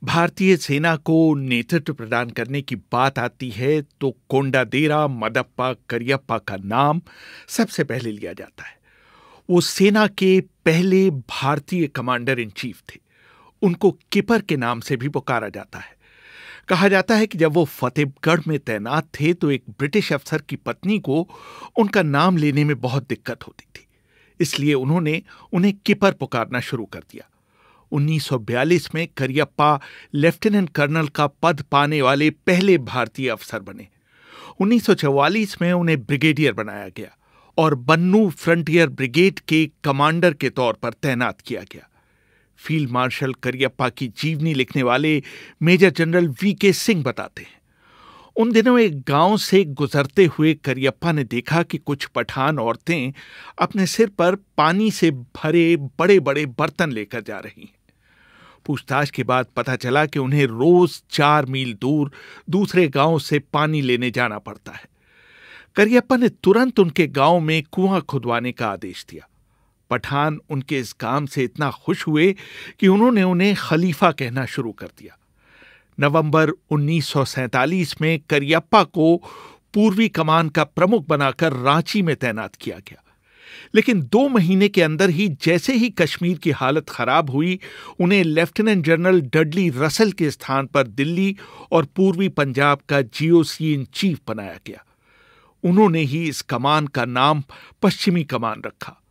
भारतीय सेना को नेतृत्व प्रदान करने की बात आती है तो कोंडादेरा मदप्पा करियप्पा का नाम सबसे पहले लिया जाता है। वो सेना के पहले भारतीय कमांडर इन चीफ थे। उनको किपर के नाम से भी पुकारा जाता है। कहा जाता है कि जब वो फतेहगढ़ में तैनात थे तो एक ब्रिटिश अफसर की पत्नी को उनका नाम लेने में बहुत दिक्कत होती थी, इसलिए उन्होंने उन्हें किपर पुकारना शुरू कर दिया। 1942 में करियप्पा लेफ्टिनेंट कर्नल का पद पाने वाले पहले भारतीय अफसर बने। 1944 में उन्हें ब्रिगेडियर बनाया गया और बन्नू फ्रंटियर ब्रिगेड के कमांडर के तौर पर तैनात किया गया। फील्ड मार्शल करियप्पा की जीवनी लिखने वाले मेजर जनरल वी.के. सिंह बताते हैं, उन दिनों एक गांव से गुजरते हुए करियप्पा ने देखा कि कुछ पठान औरतें अपने सिर पर पानी से भरे बड़े बड़े बर्तन लेकर जा रही हैं। पूछताछ के बाद पता चला कि उन्हें रोज 4 मील दूर दूसरे गांव से पानी लेने जाना पड़ता है। करियप्पा ने तुरंत उनके गांव में कुआं खुदवाने का आदेश दिया। पठान उनके इस काम से इतना खुश हुए कि उन्होंने उन्हें खलीफा कहना शुरू कर दिया। नवंबर 1947 में करियप्पा को पूर्वी कमान का प्रमुख बनाकर रांची में तैनात किया गया, लेकिन 2 महीने के अंदर ही जैसे ही कश्मीर की हालत खराब हुई, उन्हें लेफ्टिनेंट जनरल डडली रसल के स्थान पर दिल्ली और पूर्वी पंजाब का जीओसी इन चीफ बनाया गया। उन्होंने ही इस कमान का नाम पश्चिमी कमान रखा।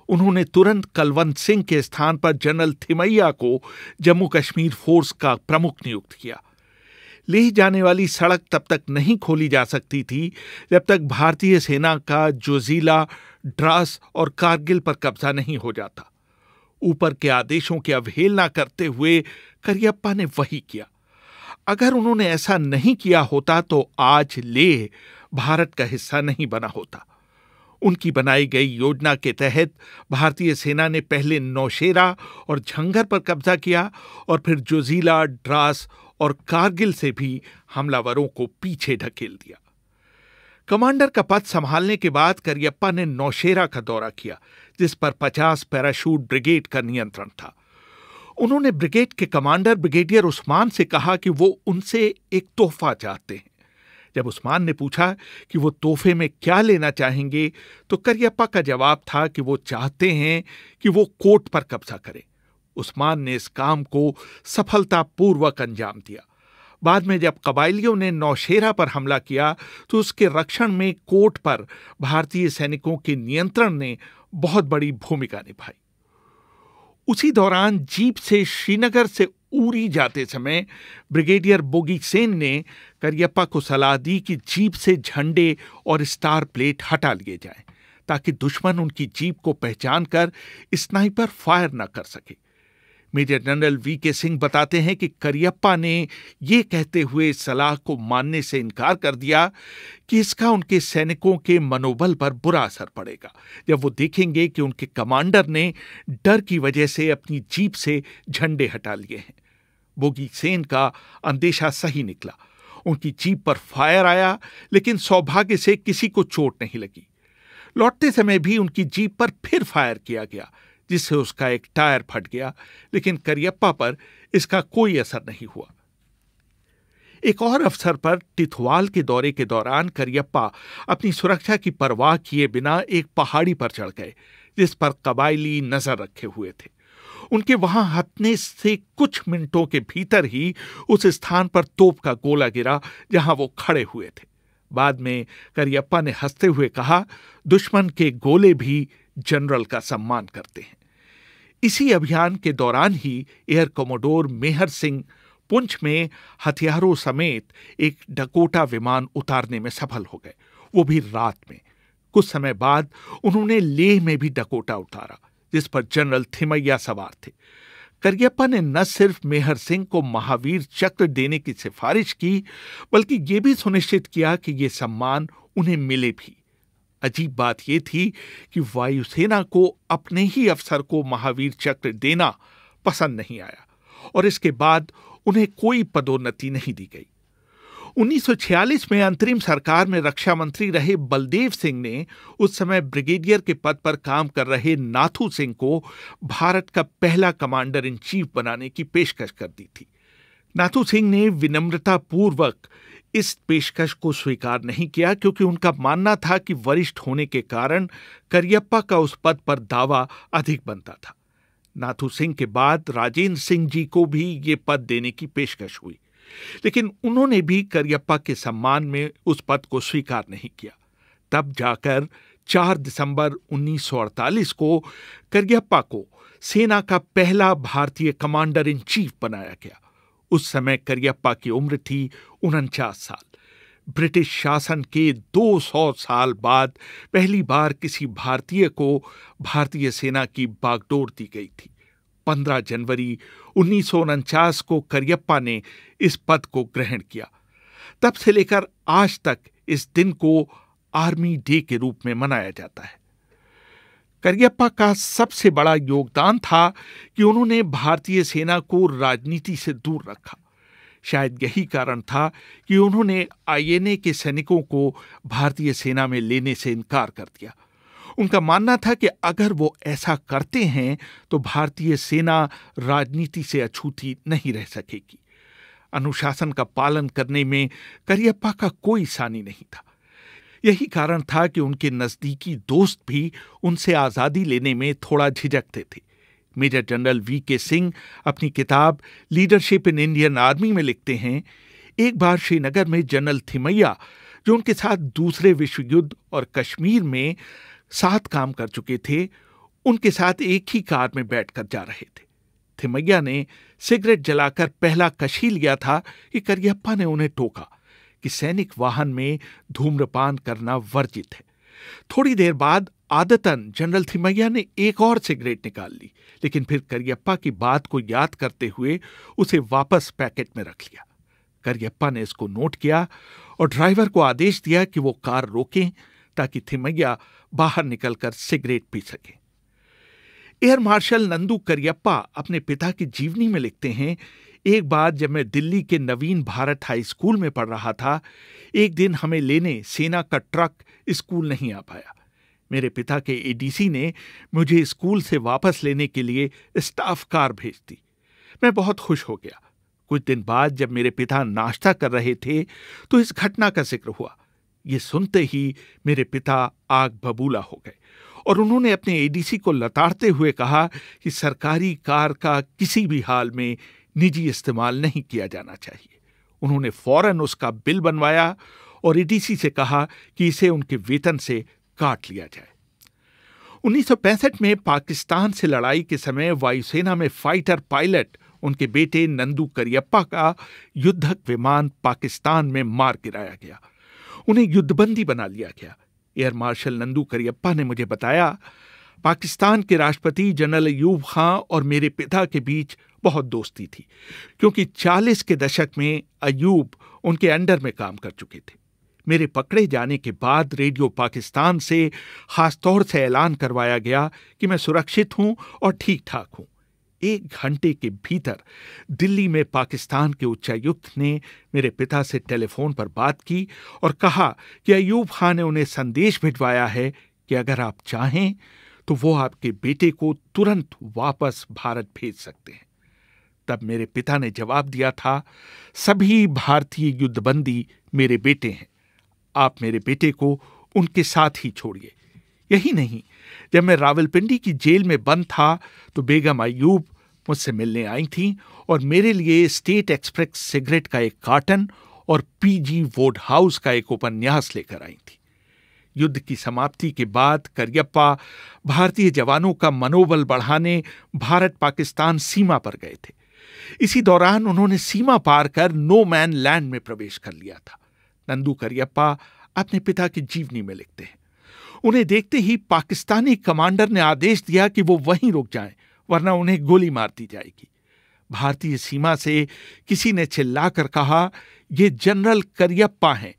उन्होंने तुरंत कलवंत सिंह के स्थान पर जनरल थिमैया को जम्मू कश्मीर फोर्स का प्रमुख नियुक्त किया। लेह जाने वाली सड़क तब तक नहीं खोली जा सकती थी जब तक भारतीय सेना का जोजिला, द्रास और कारगिल पर कब्जा नहीं हो जाता। ऊपर के आदेशों की अवहेलना करते हुए करियप्पा ने वही किया। अगर उन्होंने ऐसा नहीं किया होता तो आज लेह भारत का हिस्सा नहीं बना होता। उनकी बनाई गई योजना के तहत भारतीय सेना ने पहले नौशेरा और झंगर पर कब्जा किया और फिर जोजिला, द्रास और कारगिल से भी हमलावरों को पीछे ढकेल दिया। कमांडर का पद संभालने के बाद करियप्पा ने नौशेरा का दौरा किया, जिस पर 50 पैराशूट ब्रिगेड का नियंत्रण था। उन्होंने ब्रिगेड के कमांडर ब्रिगेडियर उस्मान से कहा कि वो उनसे एक तोहफा चाहते हैं। जब उस्मान ने पूछा कि वो तोहफे में क्या लेना चाहेंगे, तो करियप्पा का जवाब था कि वो चाहते हैं कि वो कोट पर कब्जा करें। उस्मान ने इस काम को सफलतापूर्वक अंजाम दिया। बाद में जब कबायलियों ने नौशेरा पर हमला किया तो उसके रक्षण में कोट पर भारतीय सैनिकों के नियंत्रण ने बहुत बड़ी भूमिका निभाई। उसी दौरान जीप से श्रीनगर से उरी जाते समय ब्रिगेडियर बोगी सेन ने करियप्पा को सलाह दी कि जीप से झंडे और स्टार प्लेट हटा लिए जाएं, ताकि दुश्मन उनकी जीप को पहचान कर स्नाइपर फायर न कर सके। Major general VK. सिंह बताते हैं कि करियप्पा ने ये कहते हुए इस सलाह को मानने से इनकार कर दिया कि इसका उनके सैनिकों के मनोबल पर बुरा असर पड़ेगा जब वो देखेंगे कि उनके कमांडर ने डर की वजह से अपनी जीप से झंडे हटा लिए हैं। बोगी सेन का अंदेशा सही निकला। उनकी जीप पर फायर आया, लेकिन सौभाग्य से किसी को चोट नहीं लगी। लौटते समय भी उनकी जीप पर फिर फायर किया गया, जिससे उसका एक टायर फट गया, लेकिन करियप्पा पर इसका कोई असर नहीं हुआ। एक और अवसर पर टिथवाल के दौरे के दौरान करियप्पा अपनी सुरक्षा की परवाह किए बिना एक पहाड़ी पर चढ़ गए, जिस पर कबायली नजर रखे हुए थे। उनके वहां हटने से कुछ मिनटों के भीतर ही उस स्थान पर तोप का गोला गिरा जहां वो खड़े हुए थे। बाद में करियप्पा ने हंसते हुए कहा, दुश्मन के गोले भी जनरल का सम्मान करते हैं। इसी अभियान के दौरान ही एयर कमोडोर मेहर सिंह पुंछ में हथियारों समेत एक डकोटा विमान उतारने में सफल हो गए, वो भी रात में। कुछ समय बाद उन्होंने लेह में भी डकोटा उतारा, जिस पर जनरल थिमैया सवार थे। करियप्पा ने न सिर्फ मेहर सिंह को महावीर चक्र देने की सिफारिश की, बल्कि ये भी सुनिश्चित किया कि ये सम्मान उन्हें मिले भी। अजीब बात यह थी कि वायुसेना को अपने ही अफसर को महावीर चक्र देना पसंद नहीं आया और इसके बाद उन्हें कोई पदोन्नति नहीं दी गई। 1946 में अंतरिम सरकार में रक्षा मंत्री रहे बलदेव सिंह ने उस समय ब्रिगेडियर के पद पर काम कर रहे नाथू सिंह को भारत का पहला कमांडर इन चीफ बनाने की पेशकश कर दी थी। नाथू सिंह ने विनम्रता पूर्वक इस पेशकश को स्वीकार नहीं किया, क्योंकि उनका मानना था कि वरिष्ठ होने के कारण करियप्पा का उस पद पर दावा अधिक बनता था। नाथू सिंह के बाद राजेंद्र सिंह जी को भी ये पद देने की पेशकश हुई, लेकिन उन्होंने भी करियप्पा के सम्मान में उस पद को स्वीकार नहीं किया। तब जाकर 4 दिसंबर 1948 को करियप्पा को सेना का पहला भारतीय कमांडर इन चीफ बनाया गया। उस समय करियप्पा की उम्र थी 49 साल। ब्रिटिश शासन के 200 साल बाद पहली बार किसी भारतीय को भारतीय सेना की बागडोर दी गई थी। 15 जनवरी 1949 को करियप्पा ने इस पद को ग्रहण किया। तब से लेकर आज तक इस दिन को आर्मी डे के रूप में मनाया जाता है। करियप्पा का सबसे बड़ा योगदान था कि उन्होंने भारतीय सेना को राजनीति से दूर रखा। शायद यही कारण था कि उन्होंने आईएनए के सैनिकों को भारतीय सेना में लेने से इनकार कर दिया। उनका मानना था कि अगर वो ऐसा करते हैं तो भारतीय सेना राजनीति से अछूती नहीं रह सकेगी। अनुशासन का पालन करने में करियप्पा का कोई सानी नहीं था। यही कारण था कि उनके नजदीकी दोस्त भी उनसे आजादी लेने में थोड़ा झिझकते थे। मेजर जनरल वीके सिंह अपनी किताब लीडरशिप इन इंडियन आर्मी में लिखते हैं, एक बार श्रीनगर में जनरल थिमैया, जो उनके साथ दूसरे विश्व युद्ध और कश्मीर में साथ काम कर चुके थे, उनके साथ एक ही कार में बैठकर जा रहे थे। थिमैया ने सिगरेट जलाकर पहला कश ही लिया था कि करियप्पा ने उन्हें टोका कि सैनिक वाहन में धूम्रपान करना वर्जित है। थोड़ी देर बाद आदतन जनरल थिमैया ने एक और सिगरेट निकाल ली, लेकिन फिर करियप्पा की बात को याद करते हुए उसे वापस पैकेट में रख लिया। करियप्पा ने इसको नोट किया और ड्राइवर को आदेश दिया कि वो कार रोकें ताकि थिमैया बाहर निकलकर सिगरेट पी सके। एयर मार्शल नंदू करियप्पा अपने पिता की जीवनी में लिखते हैं, एक बार जब मैं दिल्ली के नवीन भारत हाई स्कूल में पढ़ रहा था, एक दिन हमें लेने सेना का ट्रक स्कूल नहीं आ पाया। मेरे पिता के एडीसी ने मुझे स्कूल से वापस लेने के लिए स्टाफ कार भेज दी। मैं बहुत खुश हो गया। कुछ दिन बाद जब मेरे पिता नाश्ता कर रहे थे तो इस घटना का जिक्र हुआ। ये सुनते ही मेरे पिता आग बबूला हो गए और उन्होंने अपने एडीसी को लताड़ते हुए कहा कि सरकारी कार का किसी भी हाल में निजी इस्तेमाल नहीं किया जाना चाहिए। उन्होंने फौरन उसका बिल बनवाया और एडीसी से कहा कि इसे उनके वेतन से काट लिया जाए। 1965 में पाकिस्तान से लड़ाई के समय वायुसेना में फाइटर पायलट उनके बेटे नंदू करियप्पा का युद्धक विमान पाकिस्तान में मार गिराया गया। उन्हें युद्धबंदी बना लिया गया। एयर मार्शल नंदू करियप्पा ने मुझे बताया, पाकिस्तान के राष्ट्रपति जनरल अयूब खां और मेरे पिता के बीच बहुत दोस्ती थी, क्योंकि 40 के दशक में अयूब उनके अंडर में काम कर चुके थे। मेरे पकड़े जाने के बाद रेडियो पाकिस्तान से खासतौर से ऐलान करवाया गया कि मैं सुरक्षित हूं और ठीक ठाक हूं। 1 घंटे के भीतर दिल्ली में पाकिस्तान के उच्चायुक्त ने मेरे पिता से टेलीफोन पर बात की और कहा कि अयूब खान ने उन्हें संदेश भिजवाया है कि अगर आप चाहें तो वो आपके बेटे को तुरंत वापस भारत भेज सकते हैं। तब मेरे पिता ने जवाब दिया था, सभी भारतीय युद्धबंदी मेरे बेटे हैं, आप मेरे बेटे को उनके साथ ही छोड़िए। यही नहीं, जब मैं रावलपिंडी की जेल में बंद था तो बेगम अयूब मुझसे मिलने आई थी और मेरे लिए स्टेट एक्सप्रेस सिगरेट का एक कार्टन और पीजी वुडहाउस का एक उपन्यास लेकर आई थी। युद्ध की समाप्ति के बाद करियप्पा भारतीय जवानों का मनोबल बढ़ाने भारत पाकिस्तान सीमा पर गए थे। इसी दौरान उन्होंने सीमा पार कर नो मैन लैंड में प्रवेश कर लिया था। नंदू करियप्पा अपने पिता की जीवनी में लिखते हैं, उन्हें देखते ही पाकिस्तानी कमांडर ने आदेश दिया कि वो वहीं रुक जाएं, वरना उन्हें गोली मार दी जाएगी। भारतीय सीमा से किसी ने चिल्लाकर कहा, ये जनरल करियप्पा हैं।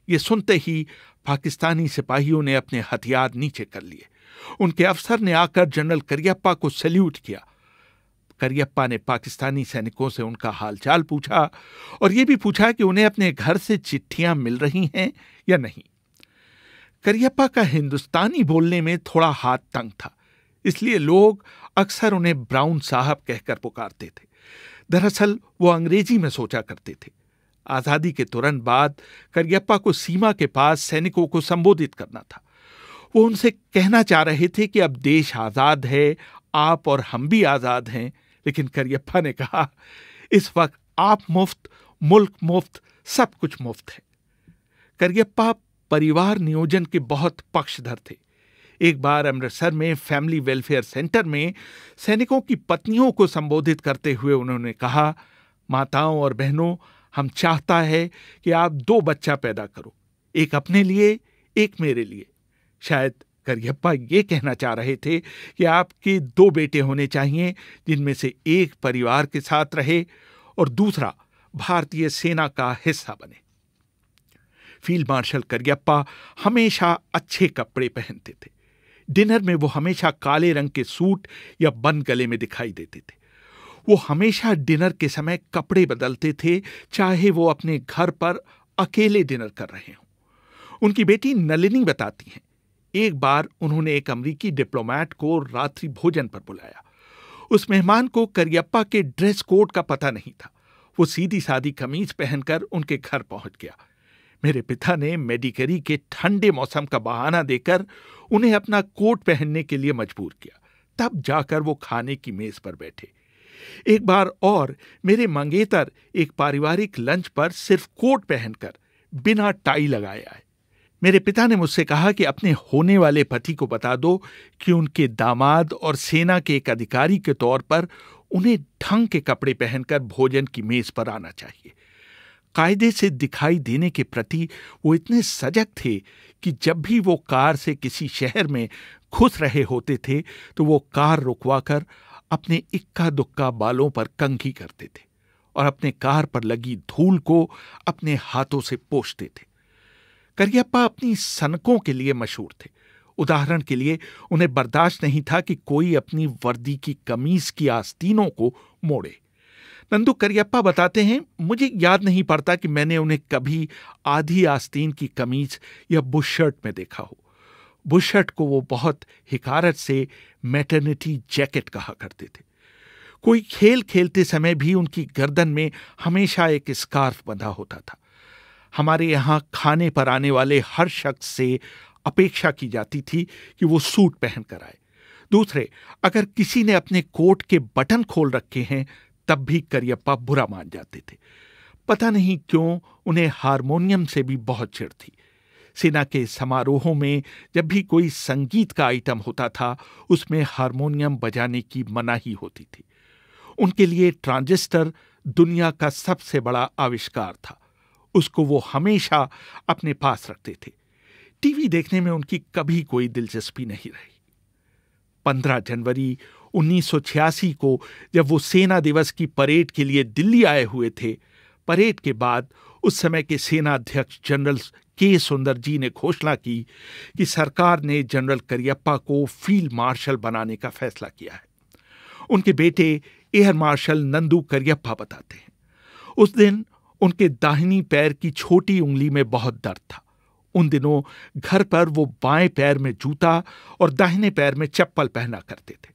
ये सुनते ही पाकिस्तानी सिपाहियों ने अपने हथियार नीचे कर लिए। उनके अफसर ने आकर जनरल करियप्पा को सैल्यूट किया। करियप्पा ने पाकिस्तानी सैनिकों से उनका हालचाल पूछा और यह भी पूछा कि उन्हें अपने घर से चिट्ठियां मिल रही हैं या नहीं। करियप्पा का हिंदुस्तानी बोलने में थोड़ा हाथ तंग था, इसलिए लोग अक्सर उन्हें ब्राउन साहब कहकर पुकारते थे। दरअसल वो अंग्रेजी में सोचा करते थे। आजादी के तुरंत बाद करियप्पा को सीमा के पास सैनिकों को संबोधित करना था। वो उनसे कहना चाह रहे थे कि अब देश आजाद है, आप और हम भी आजाद हैं। लेकिन करियप्पा ने कहा, इस वक्त आप मुफ्त, मुल्क मुफ्त, सब कुछ मुफ्त है। करियप्पा परिवार नियोजन के बहुत पक्षधर थे। एक बार अमृतसर में फैमिली वेलफेयर सेंटर में सैनिकों की पत्नियों को संबोधित करते हुए उन्होंने कहा, माताओं और बहनों, हम चाहता है कि आप 2 बच्चा पैदा करो, एक अपने लिए, एक मेरे लिए। शायद करियप्पा ये कहना चाह रहे थे कि आपके 2 बेटे होने चाहिए, जिनमें से एक परिवार के साथ रहे और दूसरा भारतीय सेना का हिस्सा बने। फील्ड मार्शल करियप्पा हमेशा अच्छे कपड़े पहनते थे। डिनर में वो हमेशा काले रंग के सूट या बंद गले में दिखाई देते थे। वो हमेशा डिनर के समय कपड़े बदलते थे, चाहे वो अपने घर पर अकेले डिनर कर रहे हों। उनकी बेटी नलिनी बताती हैं, एक बार उन्होंने एक अमेरिकी डिप्लोमेट को रात्रि भोजन पर बुलाया। उस मेहमान को करियप्पा के ड्रेस कोड का पता नहीं था। वो सीधी सादी कमीज पहनकर उनके घर पहुंच गया। मेरे पिता ने मेडिकरी के ठंडे मौसम का बहाना देकर उन्हें अपना कोट पहनने के लिए मजबूर किया। तब जाकर वो खाने की मेज पर बैठे। एक बार और मेरे मंगेतर एक पारिवारिक लंच पर सिर्फ कोट पहनकर बिना टाई लगाए आए। मेरे पिता ने मुझसे कहा कि अपने होने वाले पति को बता दो कि उनके दामाद और सेना के एक अधिकारी के तौर पर उन्हें ढंग के कपड़े पहनकर भोजन की मेज पर आना चाहिए। कायदे से दिखाई देने के प्रति वो इतने सजग थे कि जब भी वो कार से किसी शहर में घुस रहे होते थे तो वो कार रुकवाकर अपने इक्का दुक्का बालों पर कंघी करते थे और अपने कार पर लगी धूल को अपने हाथों से पोंछते थे। करियप्पा अपनी सनकों के लिए मशहूर थे। उदाहरण के लिए उन्हें बर्दाश्त नहीं था कि कोई अपनी वर्दी की कमीज की आस्तीनों को मोड़े। नंदू करियप्पा बताते हैं, मुझे याद नहीं पड़ता कि मैंने उन्हें कभी आधी आस्तीन की कमीज या बुश शर्ट में देखा हो। बुश शर्ट को वो बहुत हिकारत से मैटरनिटी जैकेट कहा करते थे। कोई खेल खेलते समय भी उनकी गर्दन में हमेशा एक स्कार्फ बंधा होता था। हमारे यहाँ खाने पर आने वाले हर शख्स से अपेक्षा की जाती थी कि वो सूट पहन कर आए। दूसरे, अगर किसी ने अपने कोट के बटन खोल रखे हैं तब भी करियप्पा बुरा मान जाते थे। पता नहीं क्यों उन्हें हारमोनियम से भी बहुत चिढ़ थी। सेना के समारोहों में जब भी कोई संगीत का आइटम होता था उसमें हारमोनियम बजाने की मनाही होती थी। उनके लिए ट्रांजिस्टर दुनिया का सबसे बड़ा आविष्कार था। उसको वो हमेशा अपने पास रखते थे। टीवी देखने में उनकी कभी कोई दिलचस्पी नहीं रही। 15 जनवरी 1986 को जब वो सेना दिवस की परेड के लिए दिल्ली आए हुए थे, परेड के बाद उस समय के सेना अध्यक्ष जनरल के सुंदर जी ने घोषणा की कि सरकार ने जनरल करियप्पा को फील्ड मार्शल बनाने का फैसला किया है। उनके बेटे एयर मार्शल नंदू करियप्पा बताते हैं, उस दिन उनके दाहिनी पैर की छोटी उंगली में बहुत दर्द था। उन दिनों घर पर वो बाएं पैर में जूता और दाहिने पैर में चप्पल पहना करते थे।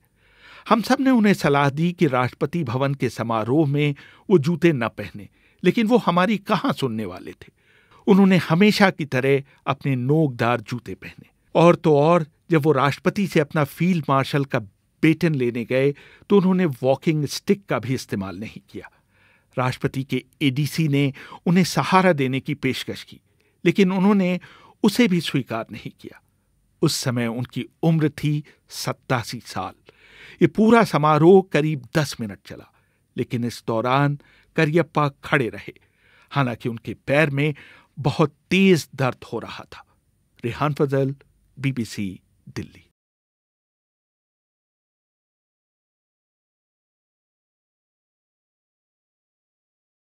हम सब ने उन्हें सलाह दी कि राष्ट्रपति भवन के समारोह में वो जूते न पहने, लेकिन वो हमारी कहाँ सुनने वाले थे। उन्होंने हमेशा की तरह अपने नोकदार जूते पहने। और तो और जब वो राष्ट्रपति से अपना फील्ड मार्शल का बेटन लेने गए तो उन्होंने वॉकिंग स्टिक का भी इस्तेमाल नहीं किया। राष्ट्रपति के एडीसी ने उन्हें सहारा देने की पेशकश की, लेकिन उन्होंने उसे भी स्वीकार नहीं किया। उस समय उनकी उम्र थी 87 साल। ये पूरा समारोह करीब 10 मिनट चला, लेकिन इस दौरान करियप्पा खड़े रहे, हालांकि उनके पैर में बहुत तेज दर्द हो रहा था। रेहान फजल, BBC, दिल्ली।